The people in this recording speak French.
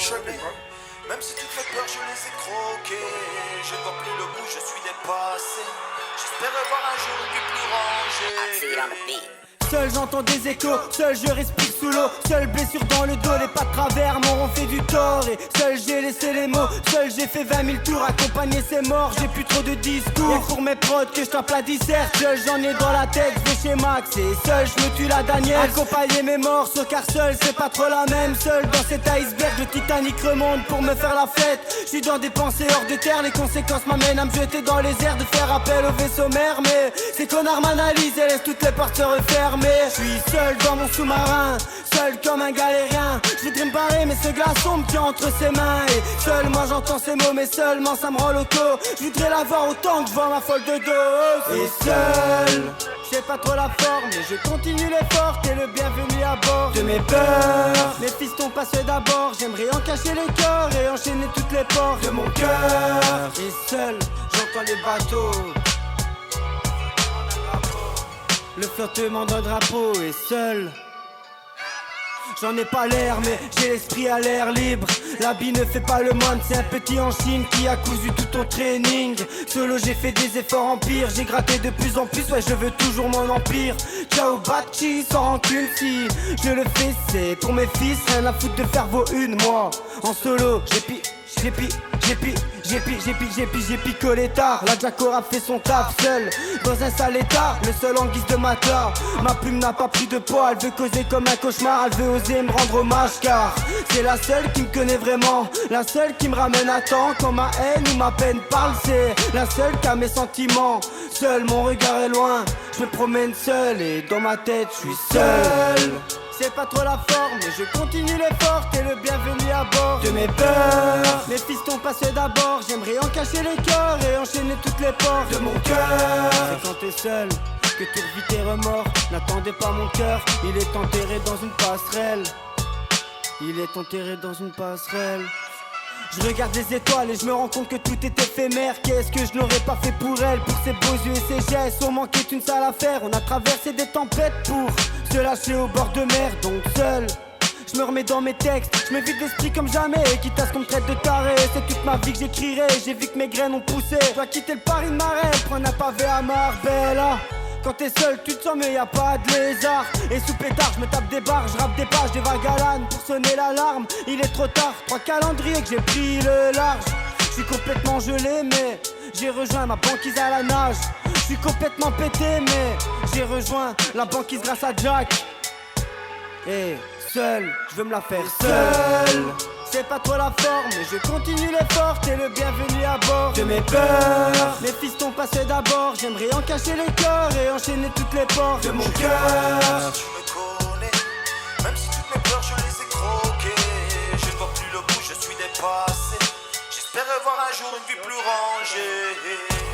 connais. Même si toutes mes peurs je les ai croquées, je ne vois plus le bout, je suis dépassé. J'espère voir un jour une vie plus rangée. Seul j'entends des échos, seul je respire sous l'eau. Seul blessure dans le dos, les pas de travers m'auront fait du tort. Et seul j'ai laissé les mots, seul j'ai fait 20 000 tours. Accompagner ces morts, j'ai plus trop de discours. Y'a pour mes prods que je tape la disserte. Seul j'en ai dans la tête, je vais chez Max. Et seul je me tue la Daniel. Accompagner mes morceaux car seul c'est pas trop la même. Seul dans cet iceberg, le Titanic remonte pour me faire la fête. Je suis dans des pensées hors de terre, les conséquences m'amènent à me jeter dans les airs. De faire appel au vaisseau mère. Mais ces connards m'analysent et laissent toutes les portes se refermer. Je suis seul dans mon sous-marin, seul comme un galérien. Je voudrais me barrer mais ce glaçon me tient entre ses mains. Et seul moi j'entends ces mots mais seulement ça me rend loco. Je voudrais la voir autant que je vois ma folle de dos. Et seul, j'ai pas trop la forme mais je continue l'effort. T'es le bienvenu à bord de mes peurs. Mes fistons passent d'abord, j'aimerais en cacher les corps et enchaîner toutes les portes de mon cœur. Et seul, j'entends les bateaux, le flottement d'un drapeau. Et seul, j'en ai pas l'air mais j'ai l'esprit à l'air libre. L'habit ne fait pas le moine, c'est un petit en Chine qui a cousu tout ton training. Solo j'ai fait des efforts en pire, j'ai gratté de plus en plus, ouais je veux toujours mon empire. Ciao Bachi, sans rancune si je le fais c'est pour mes fils. Rien à foutre de faire vos unes, moi en solo j'ai picolé tard. La Jack aura fait son taf seul dans un sale état, le seul en guise de matelas. Ma plume n'a pas pris de poids, elle veut causer comme un cauchemar. Elle veut oser me rendre hommage car c'est la seule qui me connaît vraiment, la seule qui me ramène à temps quand ma haine ou ma peine parle. C'est la seule qui a mes sentiments. Seul mon regard est loin, je me promène seul et dans ma tête je suis seul. C'est pas trop la forme, mais je continue l'effort. T'es le bienvenu à bord de mes peurs. Mes fistons passent d'abord, j'aimerais en cacher les corps et enchaîner toutes les portes de mon cœur. C'est quand t'es seul que tu revis tes remords. N'attendez pas mon cœur, il est enterré dans une passerelle. Il est enterré dans une passerelle. Je regarde les étoiles et je me rends compte que tout est éphémère. Qu'est-ce que je n'aurais pas fait pour elle, pour ses beaux yeux et ses gestes. On manquait une sale affaire, on a traversé des tempêtes pour se lâcher au bord de mer. Donc seul, je me remets dans mes textes, je me vide l'esprit comme jamais. Quitte à ce qu'on me traite de taré, c'est toute ma vie que j'écrirai. J'ai vu que mes graines ont poussé, je dois quitter le Paris de ma rêve, prendre un pavé à Marbella. Quand t'es seul, tu te sens mais y'a pas de lézard. Et sous pétard, je me tape des barres, je rappe des pages, des vagues à l'âne pour sonner l'alarme. Il est trop tard, 3 calendriers que j'ai pris le large. Je suis complètement gelé mais j'ai rejoint ma banquise à la nage. Je suis complètement pété mais j'ai rejoint la banquise grâce à Jack. Et seul, je veux me la faire seul. C'est pas trop la forme, mais je continue l'effort. T'es le bienvenu à bord de mes peurs. Mes fistons passent d'abord, j'aimerais en cacher les corps et enchaîner toutes les portes de mon cœur. Si tu me connais, même si toutes mes peurs je les ai croquées, je ne vois plus le bout, je suis dépassé. J'espère voir un jour une vie plus rangée.